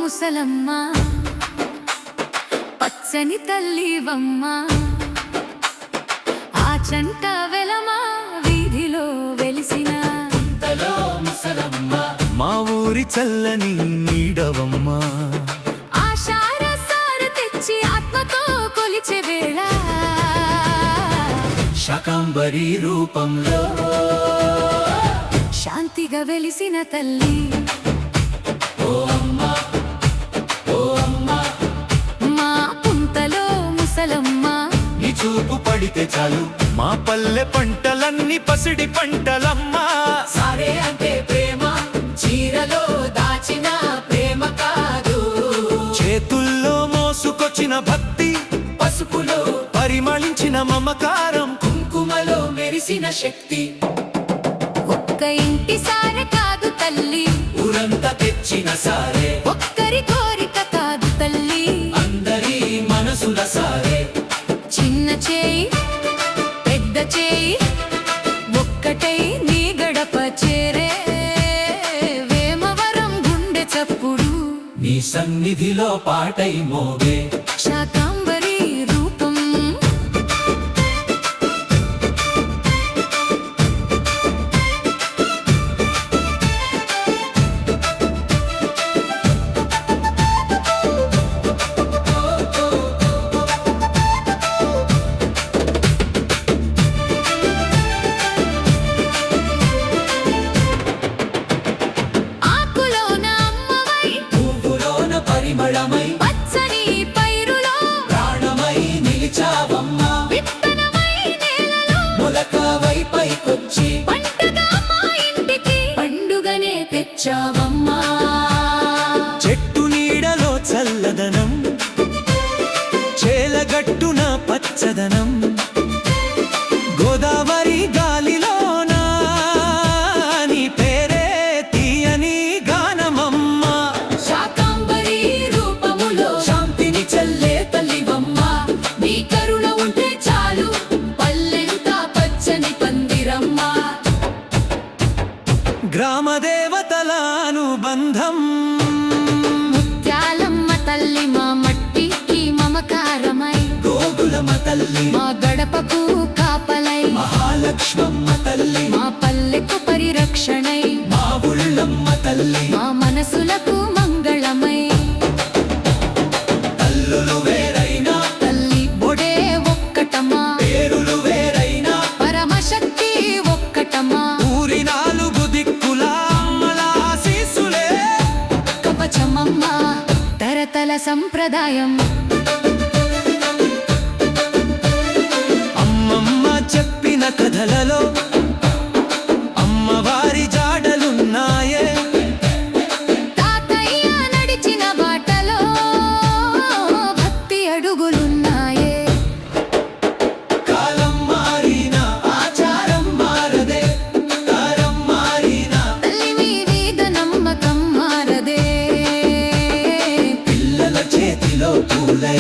ముసలమ్మ పచ్చని తల్లివమ్మ ఆ చంట వెలమ వీధిలో వెలిసిన ముసలమ్మ మా ఊరి చల్లని నీడవమ్మ ఆషాఢ సార తెచ్చి ఆత్మతో కొలిచే వేళ శాకంబరి రూపంలో శాంతిగా వెలిసిన తల్లి ఓ అమ్మా ఓ అమ్మా మా పుంతలో ముసలమ్మ నీ చూపు పడితే చాలు మా పల్లె పంటలన్నీ పసిడి పంటలమ్మా సారే అంటే ప్రేమ చీరలో దాచిన ప్రేమ కాదు చేతుల్లో మోసుకొచ్చిన భక్తి పసుపులో పరిమళించిన మమకారం కుంకుమలో మెరిసిన శక్తి ఒక్క ఇంటి సారె కాదు తల్లి ఊరంతా తెచ్చిన సారే ఒక్కరి కోరిక కాదు తల్లి అందరి మనసుల సారే చిన్న చేయి పెద్ద చేయి ఒక్కటై నీ గడప చేరే వేమవరం గుండె చప్పుడు నీ సన్నిధిలో పాటై మోగే శాకంబరి రూపం ఆకులోన అమ్మవై పువ్వులోన పరిమళమై పచ్చని పైరులో ప్రాణమై నిలిచావమ్మా విత్తనమై నేలలో మొలకవై పైకొచ్చి పంటగా మా ఇంటికి పండుగనే తెచ్చావమ్మా చెట్టు నీడలో చల్లదనం చేలగట్టున పచ్చదనం గోదావరి గాలిలోన నీ పేరే తీయని గానమమ్మా శాకంబరి రూపములో శాంతిని చల్లే తల్లివమ్మ నీ కరుణ ఉంటే చాలు పల్లెంతా పచ్చని పందిరమ్మ గ్రామ దేవతల అనుబంధం ముత్యాలమ్మ తల్లి మా మట్టికి మమకారమై గోగులమ్మ తల్లి మా గడపకు కాపలై మహాలక్ష్మమ్మ తల్లి మా పల్లెకు పరిరక్షణై మా ఊళ్ళమ్మ తల్లి మా మనసులకు మంగళమై తల్లులు వేరైనా తల్లి బొడే ఒక్కటమా పేరులు వేరైనా పరమశక్తి ఒక్కటమా ఊరి నాలుగు దిక్కుల అమ్మల ఆశీస్సులే కవచమమ్మ తరతల సంప్రదాయం అమ్మమ్మ చెప్పిన కథలలో అమ్మవారి జాడలున్నాయే తాతయ్య నడిచిన బాటలో భక్తి అడుగులున్నాయే కాలం మారినా ఆచారం మారదే కాలం మారినా తల్లి మీద నమ్మకం మారదే పిల్లల చేతిలో పూలై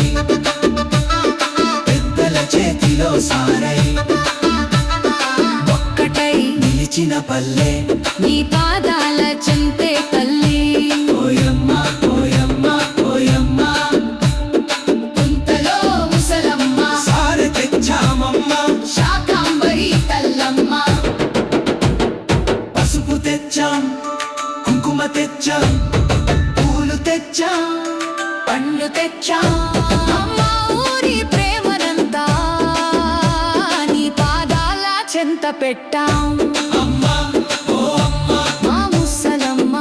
పెద్దల చేతిలో సారై ఒక్కటై నిలిచిన పల్లె నీ పాదాల చెంతే తల్లి ఓయమ్మ ఓయమ్మ ఓయమ్మ పుంతలో ముసలమ్మ సారె తెచ్చామమ్మ శాకంబరి తల్లమ్మ పసుపు తెచ్చాం కుంకుమ తెచ్చాం పూలు తెచ్చాం పండ్లు తెచ్చాం అమ్మ ఊరి ప్రేమనంతా నీ పాదాల చెంత పెట్టాం అమ్మ ఓ అమ్మ మా ముసలమ్మ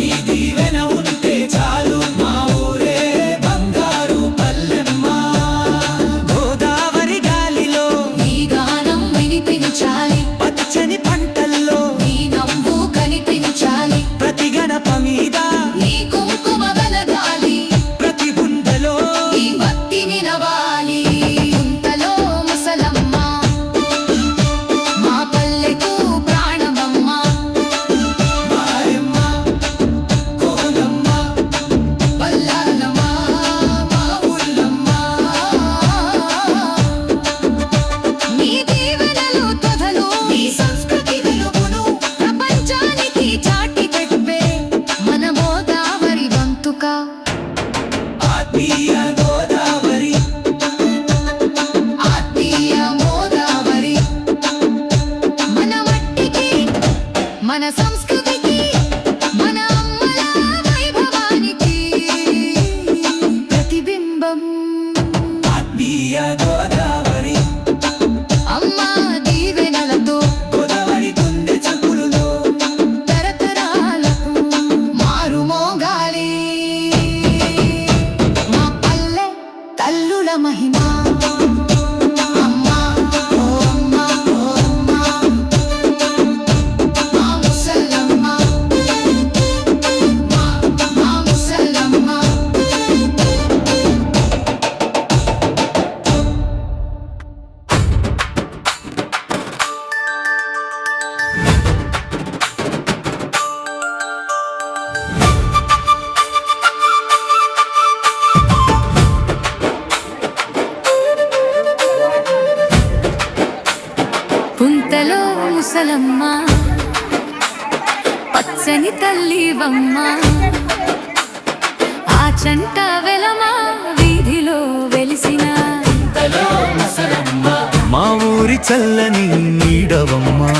ఈ దీవెన ఉంటే చాలు మా ఊరే బంగారు పల్లెమ్మ గోదావరి గాలిలో నీ గానం వినిపించాలి పచ్చని పంటల్లో నీ నవ్వు కనిపించాలి ప్రతి గడప మీద నీ కుంకుమ వెలగాలి ప్రతి గుండెలో నీ భక్తి వినవాలి పుంతలో ముసలమ్మ మా పల్లెకు పచ్చని తల్లివమ్మ ఆ చంట వెలమ వీధిలో వెలిసిన మా ఊరి చల్లని నీడవమ్మా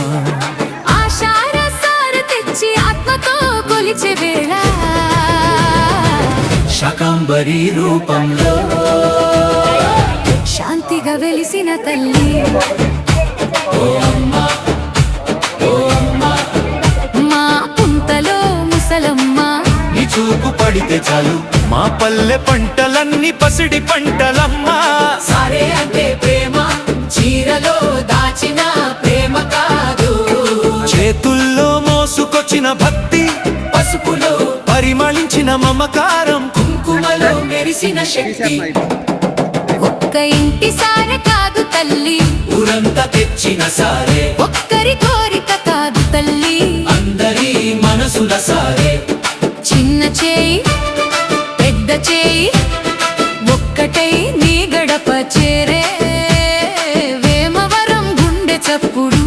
ఆషాఢ సార తెచ్చి ఆత్మతో కొలిచే వేళ శాకంబరి రూపంలో శాంతిగా వెలిసిన తల్లి మా పుంతలో ముసలమ్మ నీ చూపు పడితే చాలు మా పల్లె పంటలన్నీ పసిడి పంటలమ్మా సారే అంటే ప్రేమ చీరలో దాచిన ప్రేమ కాదు చేతుల్లో మోసుకొచ్చిన భక్తి పసుపులో పరిమళించిన మమకారం కుంకుమలో మెరిసిన శక్తి ఒక్క ఇంటి సారె కాదు తల్లి ఊరంతా తెచ్చిన సారే ఒక్కరి కోరిక కాదు తల్లి అందరి మనసుల సారే చిన్న చేయి పెద్ద చేయి ఒక్కటై నీ గడప చేరే వేమవరం గుండె చప్పుడు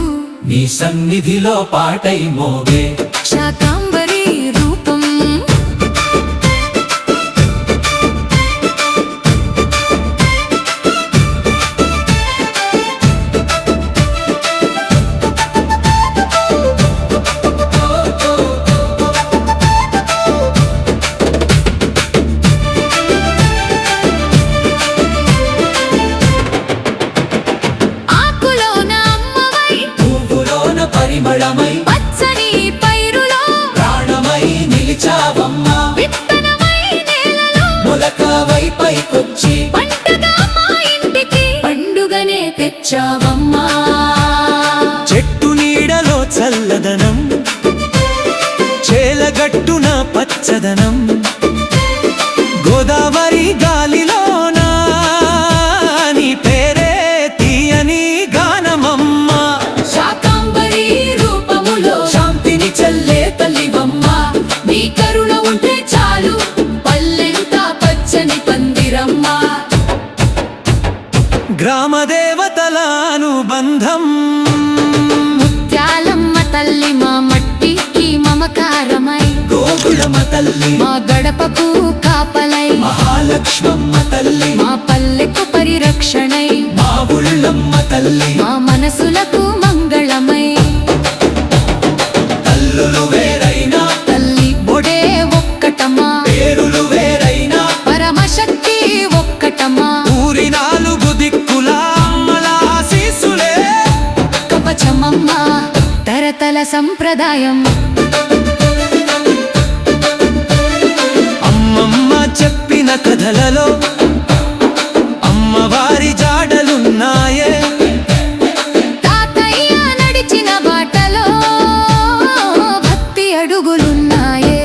నీ సన్నిధిలో పాటై మోగే శాకంబరి రూపం ఆకులోన అమ్మవై పువ్వులోన పరిమళమై పచ్చని పైరులో ప్రాణమై నిలిచావమ్మా విత్తనమై నేలలో మొలకవై పైకొచ్చి పంటగా మా ఇంటికి పండుగనే తెచ్చావమ్మా చెట్టు నీడలో చల్లదనం చేలగట్టున పచ్చదనం గోదావరి గాలిలోన నీ పేరే తీయని గానమమ్మా శాకంబరి రూపములో శాంతిని చల్లే తల్లివమ్మ నీ కరుణ ఉంటే చాలు పల్లెంతా పచ్చని పందిరమ్మా గ్రామ దేవతల అనుబంధం ముత్యాలమ్మ తల్లి మా మట్టికి మమకారమై గోకులమ్మ తల్లి మా గడపకు కాపలై మహాలక్ష్మమ్మ తల్లి మా పల్లెకు పరిరక్షణై మా ఊళ్ళమ్మ తల్లి మా మనసులకు మంగళమై తల్లులు వేరైనా తల్లి బొడే ఒక్కటమా పేరులు వేరైనా పరమశక్తి ఒక్కటమా ఊరి నాలుగు దిక్కుల అమ్మల ఆశీస్సులే కవచమమ్మ తరతల సంప్రదాయం అమ్మమ్మ చెప్పిన కథలలో అమ్మవారి జాడలున్నాయే తాతయ్య నడిచిన బాటలో భక్తి అడుగులున్నాయే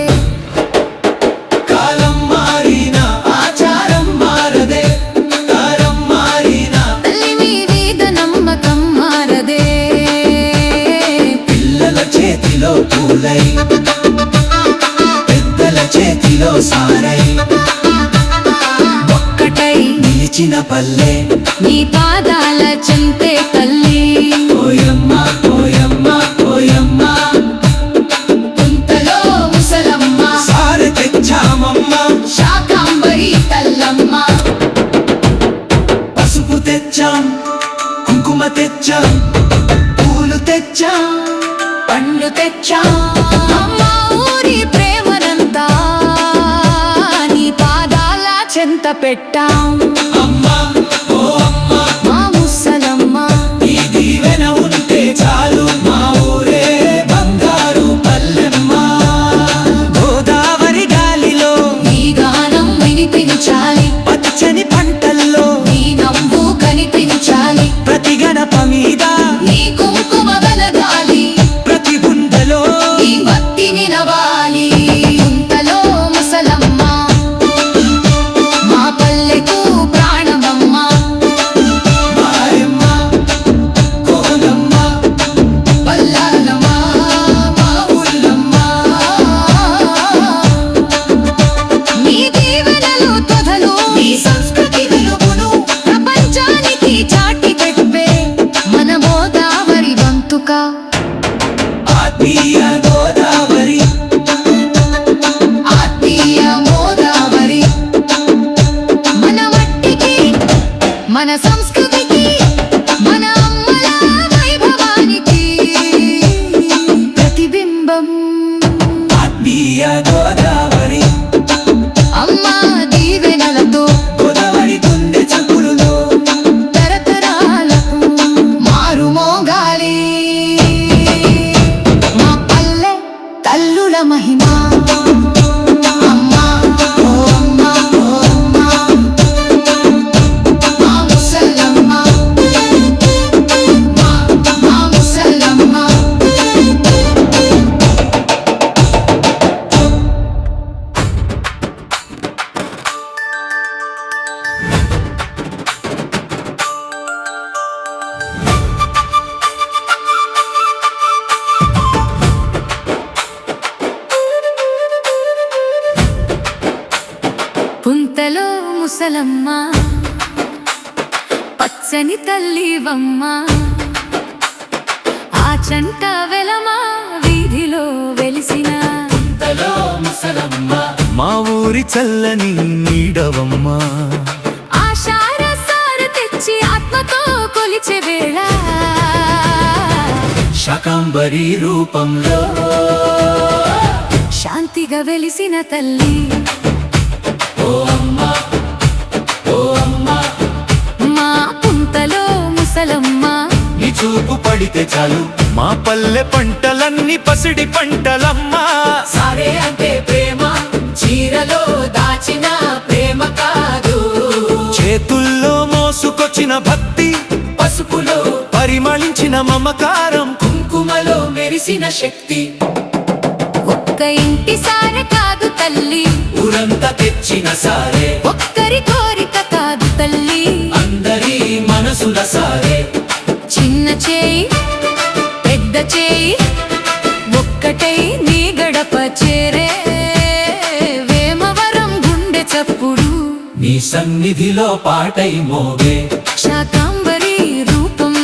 కాలం మారినా ఆచారం మారదే కాలం మారినా తల్లి మీ మీద నమ్మకం మారదే పిల్లల చేతిలో పూలై పెద్దల చేతిలో సారై ఒక్కటై నిలిచిన పల్లె నీ పాదాల చెంతే తల్లి ఓయమ్మ ఓయమ్మ ఓయమ్మ కుంతలో ముసలమ్మ సారె తెచ్చామమ్మ శాకంబరి తల్లమ్మ పసుపు తెచ్చాం కుంకుమ తెచ్చాం పూలు తెచ్చాం పండ్లు తెచ్చా మా ఊరి ప్రేమనంతా నీ పాదాల చెంత పెట్టాం అమ్మ ఓ అమ్మ మా ముసలమ్మ ఈ దీవెన ఉంటే చాలు మా ఊరే బంగారు పల్లెమ్మ గోదావరి గాలిలో నీ గానం వినిపించాలి పచ్చని పంటల్లో నీ నవ్వు కనిపించాలి ప్రతి గడప మీద నీ కుంకుమ వెలగాలి ప్రతి గుండెలో ఈ భక్తిని నవాలి కుంతలో ముసలమ్మ మా పల్లెకు ద్వితీయ గోదావరి అమ్మా దీవెనలతో గోదావరి గుండె చప్పుడులో తరతరాలకు మారుమోగాలి మా పల్లె తల్లుల మహిమా అమ్మా ఓ అమ్మా ఓ అమ్మా మా ముసలమ్మ మా ముసలమ్మ పుంతలో ముసలమ్మ పచ్చని తల్లివమ్మ ఆ చంట వెలమ వీధిలో వెలిసిన పుంతలో ముసలమ్మ మా ఊరి చల్లని నీడవమ్మ ఆషాఢ సార తెచ్చి ఆత్మతో కొలిచే వేళ శాకంబరి రూపంలో శాంతిగా వెలిసిన తల్లి మా పుంతలో ముసలమ్మ నీ చూపు పడితే చాలు మా పల్లె పంటలన్నీ పసిడి పంటలమ్మా సారే అంటే ప్రేమ చీరలో దాచిన ప్రేమ కాదు చేతుల్లో మోసుకొచ్చిన భక్తి పసుపులో పరిమళించిన మమకారం కుంకుమలో మెరిసిన శక్తి ఒక్క ఇంటి సారె కాదు తల్లి ఊరంతా తెచ్చిన సారే ఒక్కరి కోరిక కాదు తల్లి అందరి మనసుల సారే చిన్న చేయి పెద్ద చేయి ఒక్కటై నీ గడప చేరే వేమవరం గుండె చప్పుడు నీ సన్నిధిలో పాటై మోగే శాకంబరి రూపం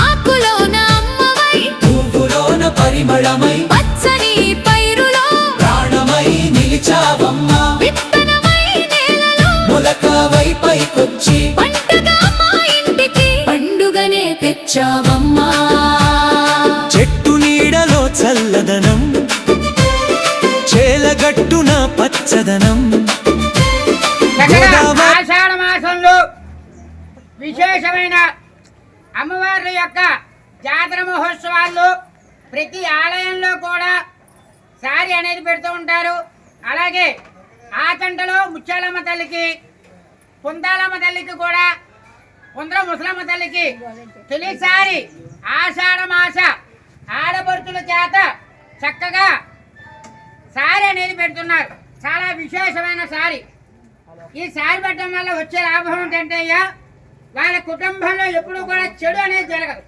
ఆకులోన అమ్మవై పువ్వులోన పరిమళమై పచ్చని పైరులో ప్రాణమై నిలిచావమ్మా విత్తనమై నేలలో మొలకవై పైకొచ్చి పంటగా మా ఇంటికి పండుగనే తెచ్చావమ్మా చెట్టు నీడలో చల్లదనం చేలగట్టున పచ్చదనం చక్కగా గోదావరి ఆషాఢ మాసంలో విశేషమైన అమ్మవార్ల యొక్క జాతర మహోత్సవాల్లో ప్రతి ఆలయంలో కూడా సారి అనేది పెడుతూ ఉంటారు. అలాగే ఆచంటలో ముత్యాలమ్మ తల్లికి, పుంతాలమ్మ తల్లికి కూడా, పుంద్ర ముసలమ్మ తల్లికి తొలిసారి ఆషాఢ మాస ఆడపడుచుల చేత చక్కగా సారి అనేది పెడుతున్నారు. చాలా విశేషమైన సారి. ఈ సారి పెట్టడం వల్ల వచ్చే లాభం ఏంటంటే అయ్యా, వాళ్ళ కుటుంబంలో ఎప్పుడు కూడా చెడు అనేది జరగదు,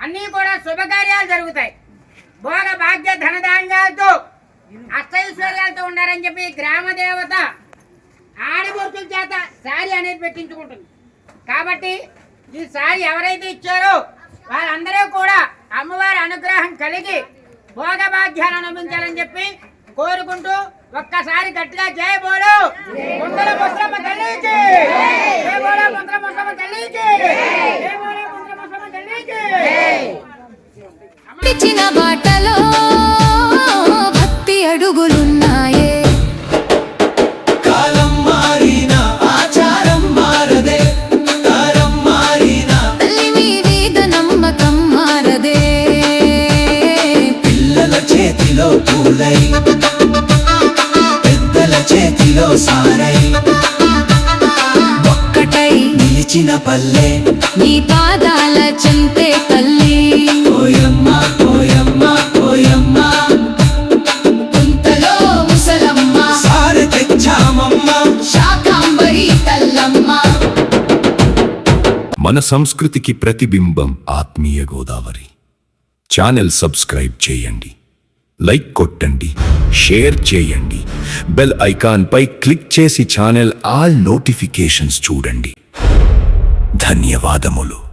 అన్నీ కూడా శుభకార్యాలు జరుగుతాయి. భోగ భాగ్య ధనధాన్యాలతో అష్టైశ్వర్యాలతో ఉండాలని చెప్పి గ్రామ దేవత ఆడబొట్టుల చేత సారీ అనేది పెట్టించుకుంటుంది. కాబట్టి ఈ సారీ ఎవరైతే ఇచ్చారో వాళ్ళందరూ కూడా అమ్మవారి అనుగ్రహం కలిగి భోగ భాగ్యాలు అనుభవించాలని చెప్పి కోరుకుంటూ ఒక్కసారి గట్టిగా జై బోలో ముందర ముసలమ్మ తల్లికి, జై బోలో ముందర ముసలమ్మ తల్లికి, జై బోలో ముందర ముసలమ్మ తల్లికి. ఇచ్చిన బాటలో భక్తి అడుగులున్నాయే, కాలం మారినా ఆచారం మారదే, కాలం మారినా తల్లి మీద నమ్మకం మారదే. పిల్లల చేతిలో పూలై పెద్దల చేతిలో సారై ఒక్కటై నిలిచిన పల్లె నీ పాదాల చెంతే తల్లి. ఓయమ్మ ఓయమ్మ ఓయమ్మ పుంతలో ముసలమ్మ సారె తెచ్చామమ్మ శాకంబరి తల్లమ్మ. మన సంస్కృతికి ప్రతిబింబం ఆత్మీయ గోదావరి. ఛానల్ సబ్స్క్రైబ్ చేయండి, లైక్ కొట్టండి, షేర్ చేయండి, బెల్ ఐకాన్ పై క్లిక్ చేసి ఛానల్ ఆల్ నోటిఫికేషన్స్ చూడండి. ధన్యవాదములు.